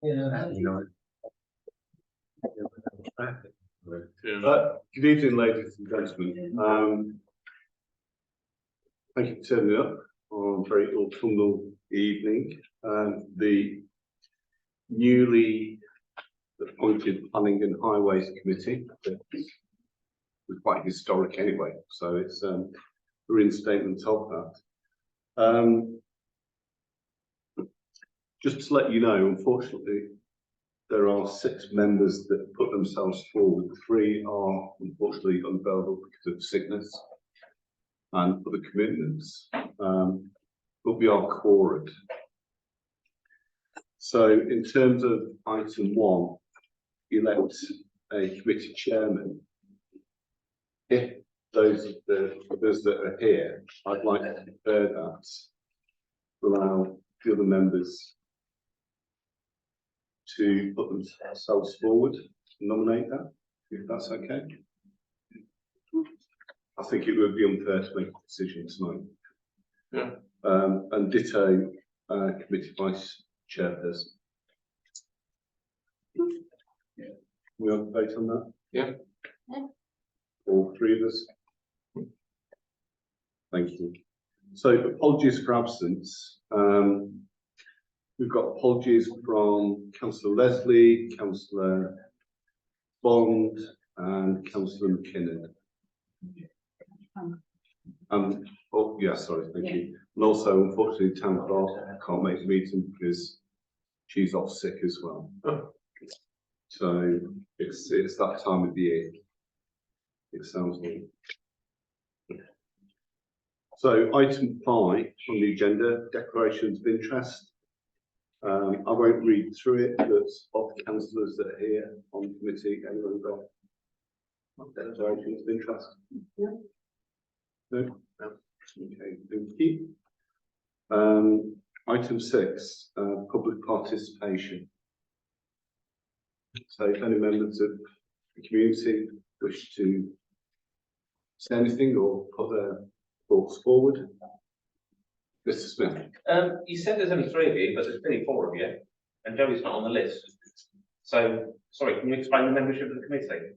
Yeah. Good evening, ladies and gentlemen. Thank you for turning up on a very autumnal evening. The newly appointed Planning and Highways Committee was quite historic anyway, so it's a reinstatement of that. Just to let you know, unfortunately, there are 6 members that put themselves forward. 3 are unfortunately unavailable because of sickness and other commitments, but we are quorate. So in terms of item 1, elect a committee chairman. If those of the others that are here, I'd like to defer that to allow the other members to put themselves forward and nominate that, if that's okay. I think it would be unfair to make a decision tonight. Yeah. And ditto committee vice chairperson. Yeah. We have a vote on that? Yeah. All 3 of us? Thank you. So apologies for absence. We've got apologies from Councillor Leslie, Councillor Bond and Councillor McKinnon. Oh yeah, sorry, thank you. And also, unfortunately, Town Clerk can't make the meeting because she's off sick as well. Oh. So it's that time of the year. It sounds like. So item 5 on the agenda, declarations of interest. I won't read through it, but of the councillors that are here on the committee, anyone got declarations of interest? No. No? No. Okay, thank you. Item 6, public participation. So if any members of the community wish to say anything or put their thoughts forward. Mr. Smith. You said there's only 3 of you, but there's really 4 of you, and Joey's not on the list. So, sorry, can you explain the membership of the committee?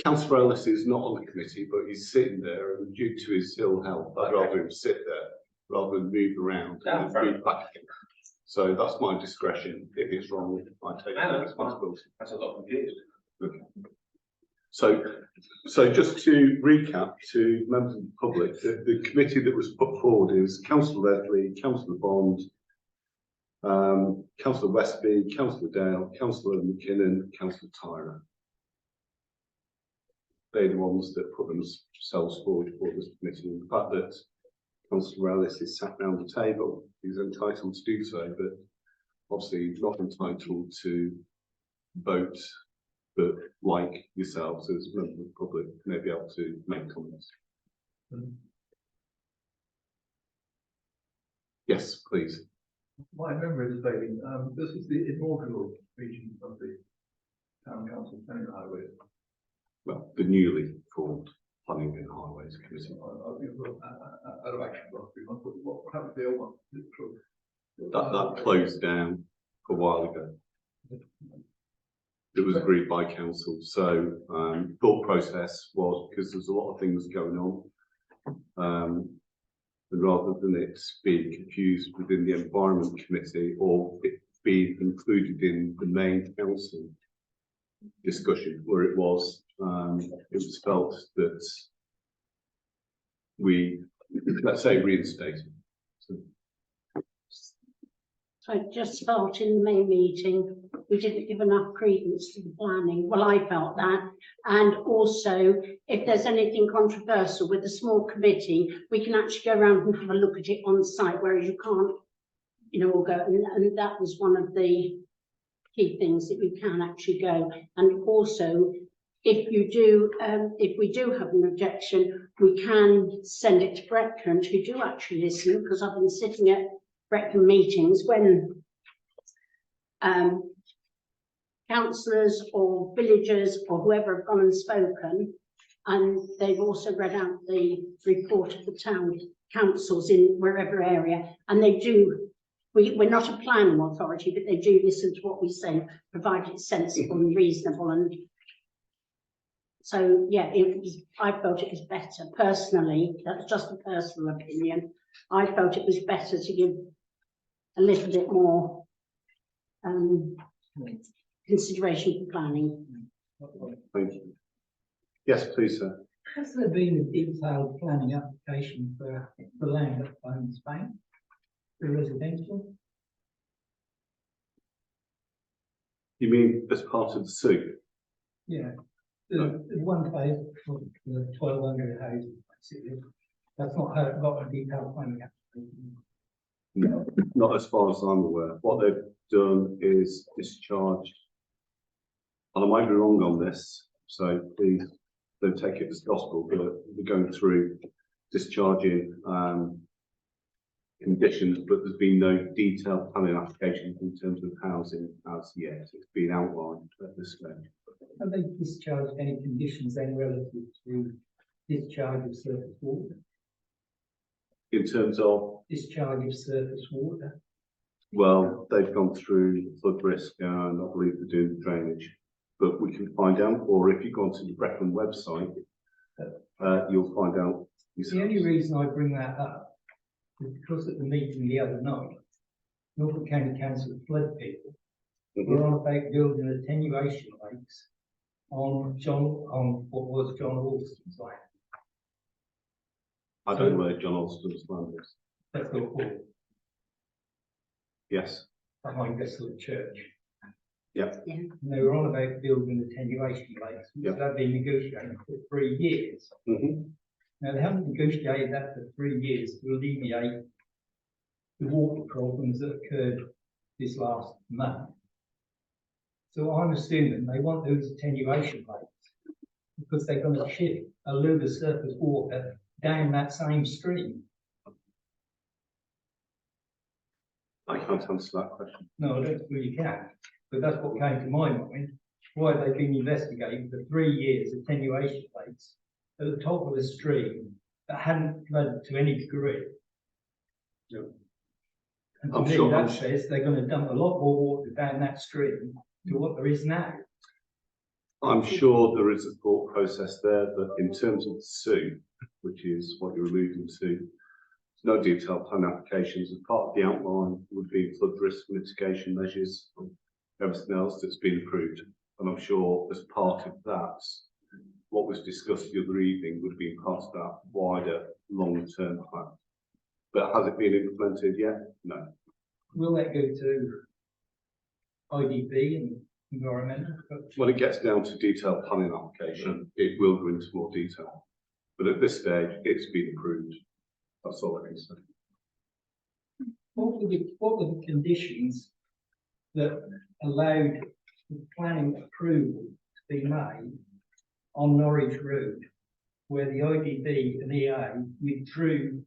Councillor Ellis is not on the committee, but he's sitting there, and due to his ill health, I'd rather him sit there rather than move around and move back. So that's my discretion. If it's wrong, I take responsibility. That's a lot confused. Okay. So just to recap to members of the public, the committee that was put forward is Councillor Leslie, Councillor Bond, Councillor Westby, Councillor Dale, Councillor McKinnon, Councillor Tyra. They're the ones that put themselves forward for this committee. And the fact that Councillor Ellis is sat round the table, he's entitled to do so, but obviously not entitled to vote. But like yourselves as members of the public, may be able to make comments. Yes, please. My memory is failing. This is the inaugural meeting of the Town Council Planning and Highways. Well, the newly formed Planning and Highways Committee. Out of action last week. What happened to the old one? That closed down a while ago. It was agreed by council. So thought process was, because there's a lot of things going on, and rather than it being confused within the Environment Committee or it being included in the main council discussion where it was felt that we, let's say, reinstated. So I just felt in the main meeting, we didn't give enough credence to the planning. Well, I felt that. And also, if there's anything controversial with a small committee, we can actually go around and have a look at it on site, whereas you can't, all go. And that was one of the key things, that we can actually go. And also, if we do have an objection, we can send it to Brecon, who do actually listen, because I've been sitting at Brecon meetings when councillors or villagers or whoever have gone and spoken, and they've also read out the report of the town councils in wherever area, and they do we're not a planning authority, but they do listen to what we say, provided it's sensible and reasonable. And so, yeah, I felt it was better personally. That's just a personal opinion. I felt it was better to give a little bit more consideration for planning. Thank you. Yes, please, sir. Has there been a detailed planning application for the land at Bones Bank, the residential? You mean as part of the suit? Yeah, the one phase for the 1,200 houses, basically. That's not got a detailed planning application. No, not as far as I'm aware. What they've done is discharged, and I might be wrong on this, so please don't take it as gospel, but we're going through discharging conditions, but there's been no detailed planning application in terms of housing as yet. It's been outlined at this stage. Have they discharged any conditions then relative to discharge of surface water? In terms of, Discharge of surface water? well, they've gone through flood risk and I believe they're doing drainage, but we can find out, or if you go onto the Brecon website, you'll find out. The only reason I bring that up is because at the meeting the other night, Norfolk County Council flood people were on about building attenuation lakes on what was John Alston's land. I don't know where John Alston's land is. That's not all, Yes, behind Westwood Church. Yep. Yeah. And they were on about building attenuation lakes, which Yep. have been negotiated for 3 years. Now, they haven't negotiated that for 3 years to alleviate the water problems that occurred this last month. So I'm assuming they want those attenuation lakes because they're going to shift a load of surface water down that same stream. I can't answer that question. No, I don't think you can, but that's what came to my mind. Why they've been investigating for 3 years attenuation lakes at the top of a stream that hadn't flooded to any degree. Yeah. And to I'm me, sure- that says they're going to dump a lot more water down that stream to what there is now. I'm sure there is a thought process there, but in terms of the suit, which is what you're alluding to, no detailed plan applications. As part of the outline would be flood risk mitigation measures and everything else that's been approved. And I'm sure as part of that, what was discussed the other evening would be part of that wider long-term plan. But has it been implemented yet? No. Will that go to IDB and environmental? When it gets down to detailed planning application, it will go into more detail. But at this stage, it's been approved. That's all I can say. What were the conditions that allowed the planning approval to be made on Norwich Road, where the IDB and EA withdrew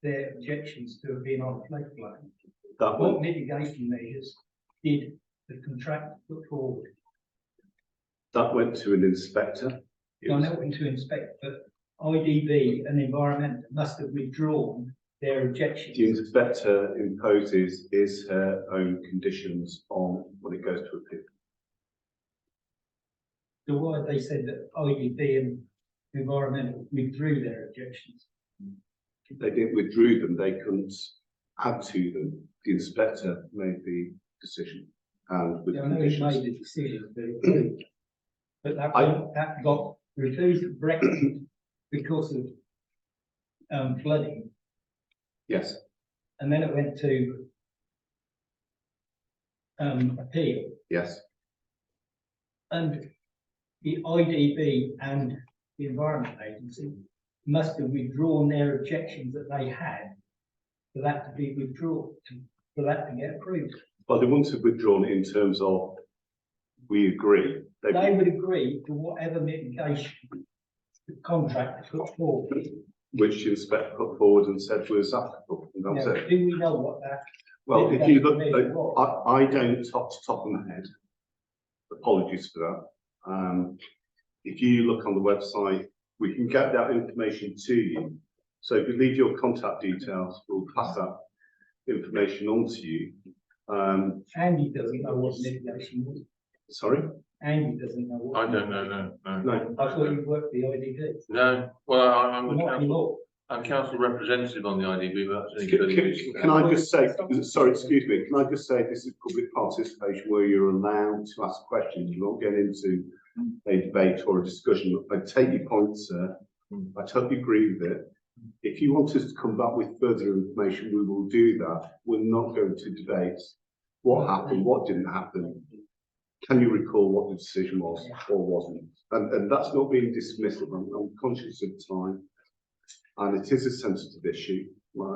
their objections to have been on floodplain? That What went, mitigation measures did the contractor put forward? that went to an inspector. It I'm was- helping to inspect, but IDB and environmental must have withdrawn their objections. The inspector imposes her own conditions on when it goes to appeal. So why they said that IDB and environmental withdrew their objections? They didn't withdraw them, they couldn't add to them. The inspector made the decision and with Yeah, I know he conditions. made the decision, but that I- that got refused at Brexit because of flooding, Yes, and then it went to appeal, yes, and the IDB and the Environment Agency must have withdrawn their objections that they had for that to be withdrawn, for that to get approved. but they wouldn't have withdrawn it in terms of, we agree. They would agree to whatever mitigation the contractor put forward. Which the inspector put forward and said was applicable, and that was Now, it. do we know what that? Well, if you look, mitigation was? I don't top to top of my head. Apologies for that. If you look on the website, we can get that information to you. So if you leave your contact details, we'll pass that information onto you. Andy doesn't know what litigation was. Sorry? Andy doesn't know what. I don't know, no. No. I thought you worked for the IDB. No, well, I'm the Not council, anymore. I'm council representative on the IDB, but that's Can, only 30 years can ago. I just say, sorry, excuse me, can I just say this is public participation where you're allowed to ask questions, you're not getting into a debate or a discussion. I take your point, sir. I totally agree with it. If you want us to come back with further information, we will do that. We're not going to debate what happened, what didn't happen. Can you recall what the decision was or wasn't? And that's not being dismissed. I'm conscious of time. And it is a sensitive issue. I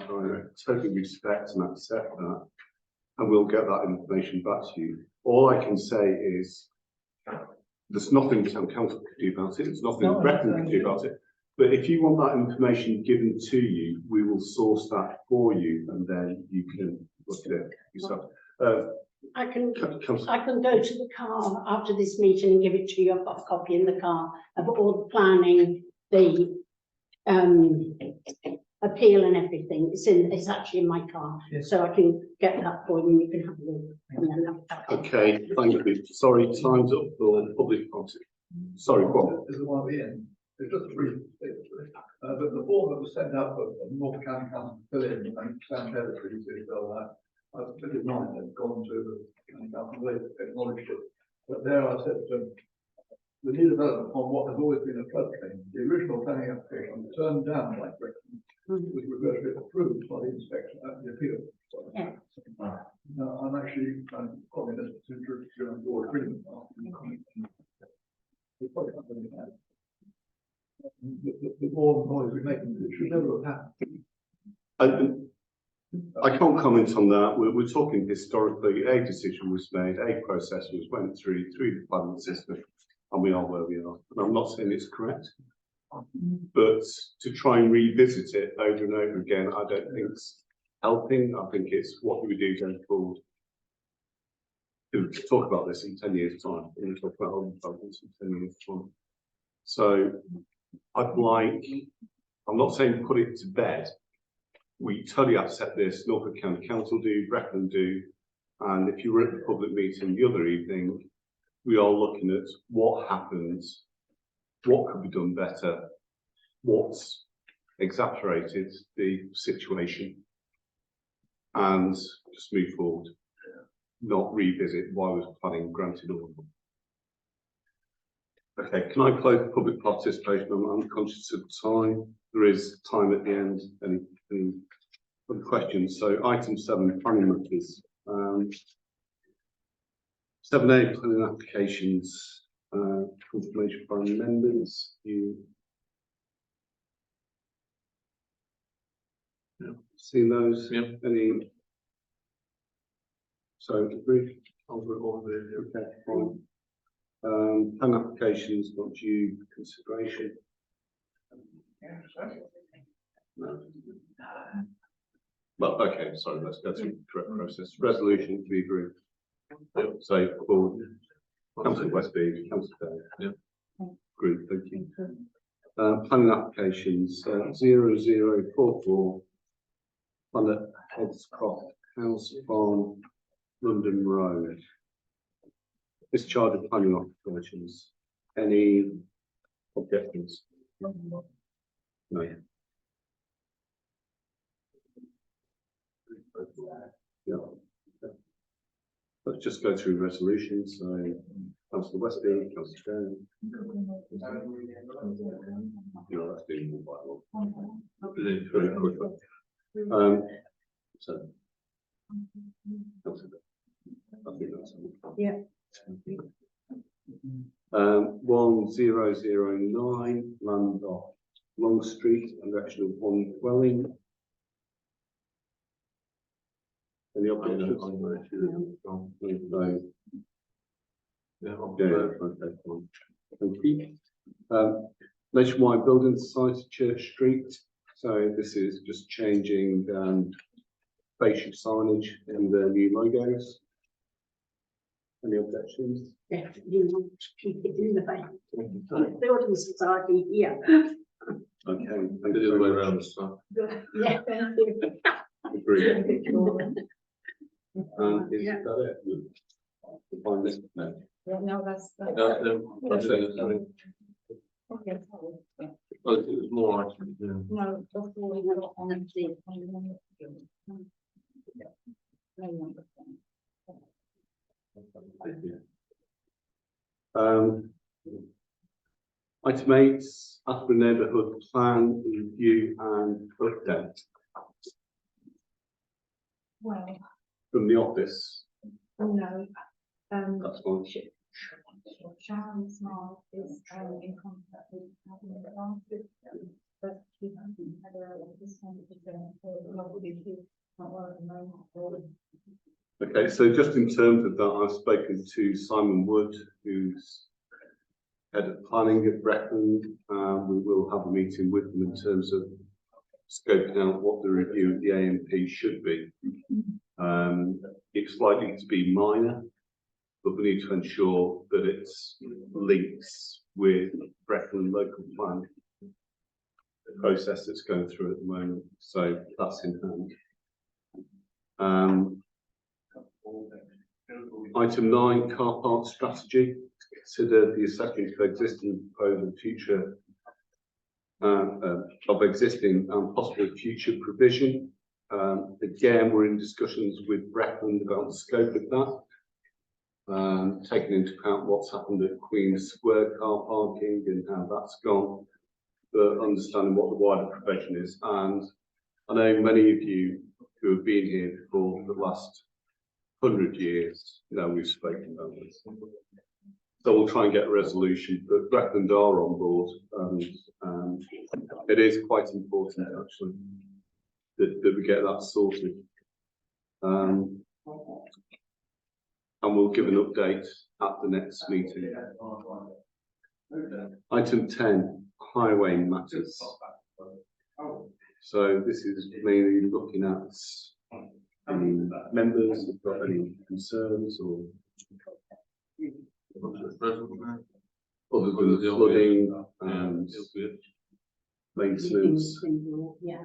totally respect and accept that. And we'll get that information back to you. All I can say is there's nothing town council could do about it. There's nothing Brecon could do about it. But if you want that information given to you, we will source that for you and then you can look at it yourself. I can Councillor, I can go to the car after this meeting and give it to you. I've got a copy in the car of all the planning, the appeal and everything. It's actually in my car, Yes. so I can get that for you and you can have a look. And then have a chat. okay, thank you. Sorry, time's up for public party. Sorry, go on. This is one at the end. It's just a brief statement. But the form that was sent out for North County Council to fill in and Sam Territory to fill that, I've filled mine and gone to the county council, they acknowledged it. But there I said, the new development on what has always been a floodplain, the original planning application turned down by Brecon, was reversely approved by the inspector at the appeal. Yeah. Now, I'm actually, calling this to your agreement. It's probably not going to happen. The more noise we make, it should never have happened. I can't comment on that. We're talking historically, a decision was made, a process was went through the planning system, and we are where we are. And I'm not saying it's correct, but to try and revisit it over and over again, I don't think it's helping. I think it's what do we do going forward. To talk about this in 10 years' time, we're going to talk about all the problems in 10 years' time. So I'd like, I'm not saying put it to bed. We totally accept this, Norfolk County Council do, Brecon do, and if you were at the public meeting the other evening, we are looking at what happens, what could be done better, what's exaggerated the situation, and just move forward, not revisit why was planning granted or not. Okay, can I close public participation? I'm conscious of time. There is time at the end. Any other questions? So item 7, planning matters. 7A, planning applications, confirmation by members. You seen those? Yeah. Any? So brief. Okay, fine. Plan applications not due consideration. No. Well, okay, sorry, let's go through the correct process. Resolution to be agreed. So, for Councillor Westby, Councillor Day. Yeah. Agreed, thank you. Planning applications, 0044. Planet Headscroft House Farm, London Road. Discharge of planning applications. Any objections? No. Yeah. Let's just go through resolutions. So, Councillor Westby, Councillor Day. Yeah, that's doing all quite well. Very quickly. So. I think that's all. Yeah. 1009 land off Long Street, erection of one dwelling. Any objections? No. Yeah, okay, fine. Thank you. Nationwide Building Society, Church Street. So this is just changing facial signage and the new logos. Any objections? Definitely want to keep it in the bank. Building society here. Okay, thank The you other way very around, much. so. Yeah. Agreed. And is that it? The fine list, no. No, that's. That's it. Okay. Well, it was more items, yeah. No, that's all we have on the. Item 8, after neighbourhood plan review and update Well, from the office. no, That's one. Sharon Smart is in contact with having the answers, but she hasn't had a response to them, so not really, not well at the moment. Okay, so just in terms of that, I've spoken to Simon Wood, who's head of planning at Brecon. We will have a meeting with them in terms of scoping out what the review of the AMP should be. It's likely to be minor, but we need to ensure that it's links with Brecon local plan process that's going through at the moment. So that's in hand. Item 9, car park strategy. Consider the assessment of existing proposed and future of existing and possible future provision. Again, we're in discussions with Brecon about the scope of that, taking into account what's happened at Queen Square car parking and how that's gone, but understanding what the wider provision is. And I know many of you who have been here for the last 100 years, we've spoken about this. So we'll try and get a resolution, but Brecon are on board, and it is quite important actually that we get that sorted. And we'll give an update at the next meeting. Item 10, highway matters. So this is mainly looking at members have got any concerns or other than the flooding and maintenance. Yeah.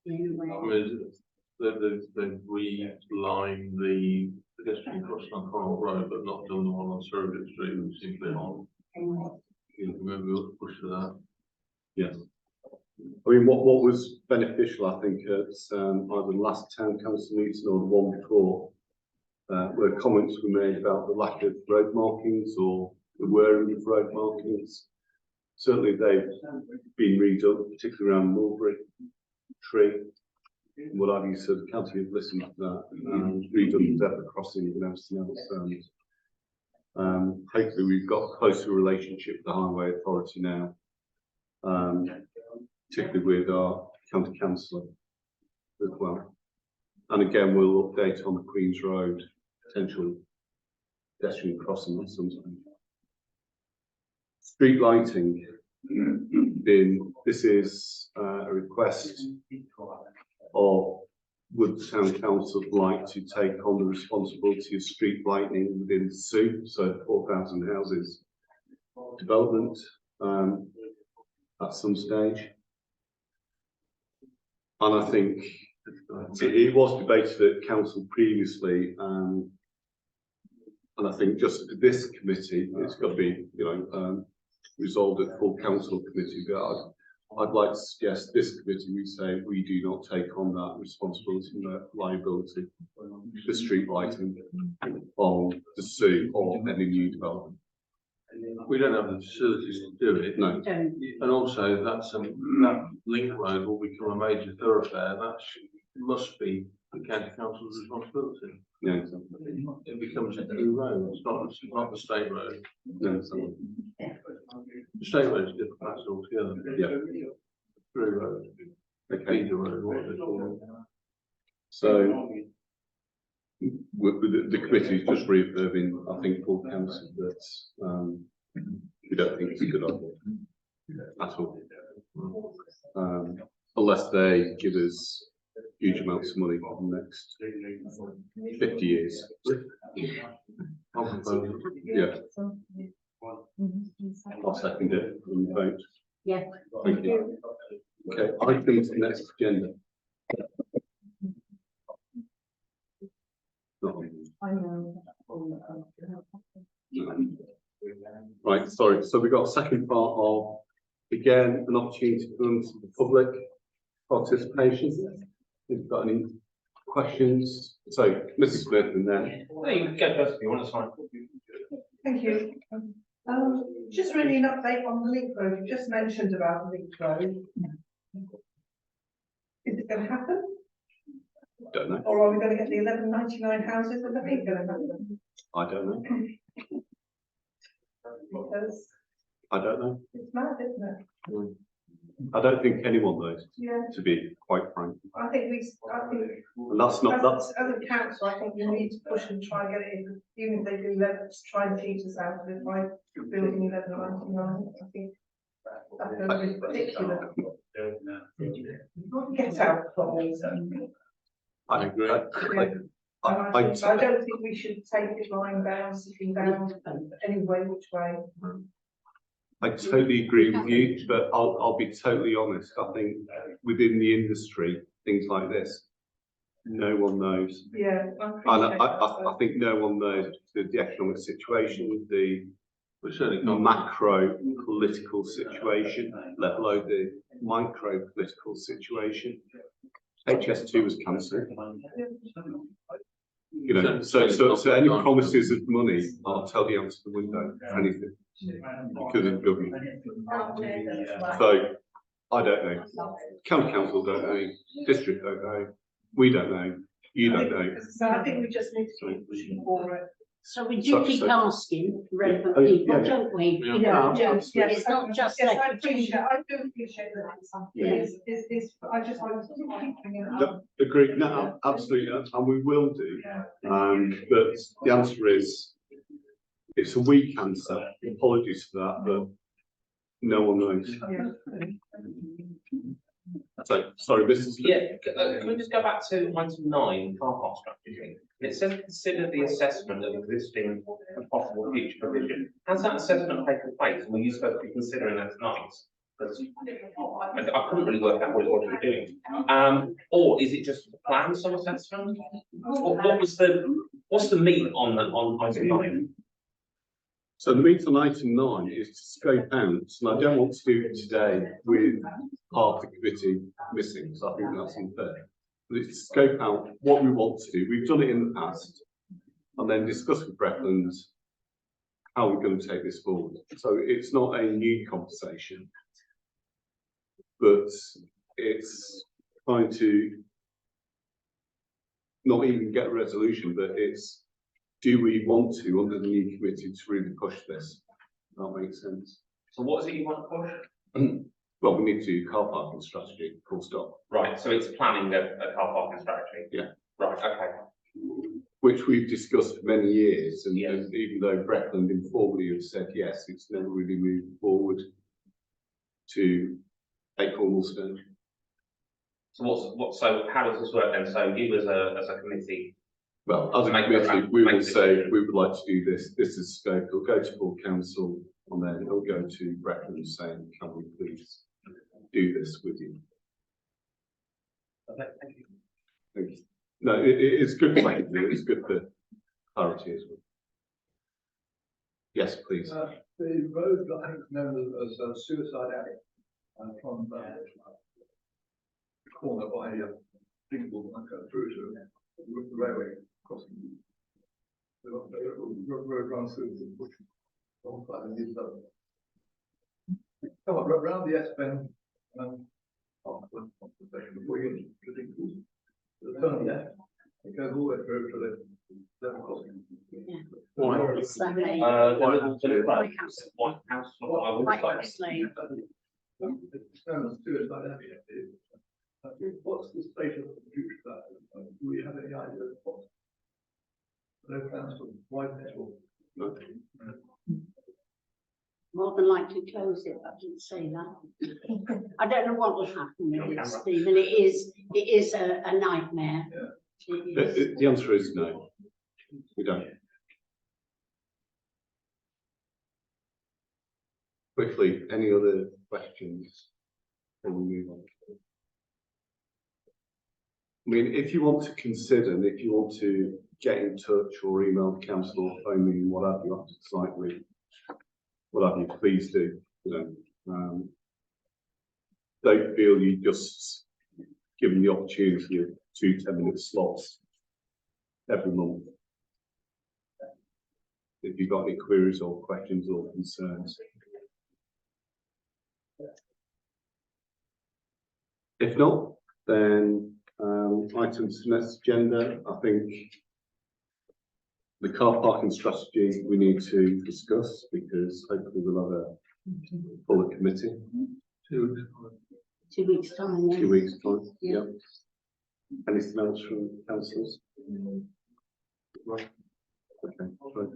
I mean, they've relined the pedestrian crossing on Connaught Road, but not done the one on Surrogate Street, which seems to be on. Maybe we'll push for that. Yes. I mean, what was beneficial, I think, at either the last town council meeting or the one before, where comments were made about the lack of road markings or the wearing of road markings. Certainly they've been redone, particularly around Mulberry Tree. What have you said, the county have listened to that and redone the Zebra crossing and everything else. Hopefully we've got a closer relationship with the Highway Authority now, particularly with our county councillor as well. And again, we'll update on the Queen's Road potential pedestrian crossing at some time. Street lighting. This is a request of would the town council like to take on the responsibility of street lighting within the SU, so 4,000 houses development at some stage. And I think it was debated at council previously, and I think just this committee, it's got to be, resolved at full council committee. But I'd like to suggest this committee, we say we do not take on that responsibility and that liability for street lighting on the SU or any new development. We don't have the facilities to do it. No. And also that link road will become a major thoroughfare. That must be the county council's responsibility. Yeah, exactly. It becomes a new road. It's not the state road. No, exactly. The state road is different matter altogether. Yeah. Through road. Okay. Feeder road, what they call it. So the committee is just reaffirming, I think, full council that we don't think it's a good idea at all. Unless they give us huge amounts of money for the next 50 years. Yeah. I'll second it when we vote. Yeah. Thank you. Okay, I think the next agenda. Not on. I know. Right, sorry, so we've got a second part of, again, an opportunity for the public participation. If you've got any questions, so Mrs. Smith and then. No, you can go first if you want, it's fine. Thank you. Just really an update on the link road. You just mentioned about the link road. Is it going to happen, Don't know, or are we going to get the 1199 houses that are going to happen? I don't know, Because I don't know. it's mad, isn't it? I don't think anyone knows, Yeah, to be quite frank. I think And that's not, that's, as a council, I think we need to push and try and get it in, even if they do let's try and cheat us out of it by building 1199. I think that's going to be ridiculous. Get out clause. I agree. I I don't think we should take it lying down, sitting down, any way, which way. I totally agree with you, but I'll be totally honest. I think within the industry, things like this, no one knows. Yeah. And I think no one knows the economic situation, the We certainly can't. macro political situation, let alone the micro political situation. HS2 was cancelled, you know, so any promises of money are totally out the window for anything because of government. So I don't know. County council don't know, district don't know, we don't know, you don't know. So I think we just need to keep pushing for it. So we do keep asking relevant Oh, people, yeah. don't we? Yeah. You know, Yes, it's not just yes, like. I do appreciate that. Yeah. I just want to keep bringing it up. No, agree, no, absolutely, and we will do. Yeah. But the answer is, it's a weak answer, apologies for that, but no one knows. Yeah. So, sorry, Mrs. Yeah, can we just go back to item 9, car park strategy? It says consider the assessment of existing and possible future provision. Has that assessment taken place? And were you supposed to be considering that tonight? Because I couldn't really work out what it was you were doing. Or is it just a plan, some assessment? What's the meat on item 9? So the meat on item 9 is to scope out, and I don't want to do it today with half the committee missing, so I think that's unfair. But it's to scope out what we want to do. We've done it in the past, and then discuss with Breckland how we're going to take this forward. So it's not a new conversation, but it's trying to not even get a resolution, but it's, do we want to, under the new committee, to really push this? That makes sense. So what is it you want to push? Well, we need to do car parking strategy, full stop, Right, so it's planning a car parking strategy? Yeah. Right, okay. which we've discussed for many years, and Yes. and even though Breckland informally have said yes, it's never really moved forward to a formal stage. So so how does this work then? So you as a committee, Well, as a Make committee, the- we make will the say, decision. we would like to do this, this is scope, it'll go to full council, and then it'll go to Breckland saying, can we please do this with you? okay, thank you. Thank you. No, it's good for it's good for clarity as well. Yes, please. The road that I think is known as Suicide Alley, from the corner by Dingle, and go through to the railway crossing. The road runs through the bush. Along by the new road. Come on, round the S-Bend, off the station before you get to Dingle. The turn left, it goes all the way through to the level crossing. It's like a- White House. White House. White House Lane. It's known as Suicide Alley. What's the state of the future of that? Do we have any idea of what? No plans for widen it or? More than likely close it, I didn't say that. I don't know what will happen with it, Stephen, it is a nightmare. It is. The answer is no, we don't. Quickly, any other questions? Before we move on. I mean, if you want to consider, and if you want to get in touch or email the council or phone me, whatever you have to decide with, whatever you please do, you know. Don't feel you just given the opportunity of 2 10-minute slots every month. If you've got any queries or questions or concerns. If not, then items to next agenda, I think the car parking strategy we need to discuss because hopefully we'll have a fuller committee. 2 weeks time. 2 weeks time, yeah. Anything else from councillors? Right. Okay, right.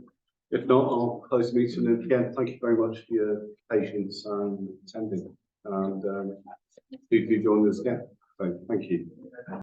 If not, I'll close the meeting. And again, thank you very much for your patience and attending. And do join us again. So, thank you.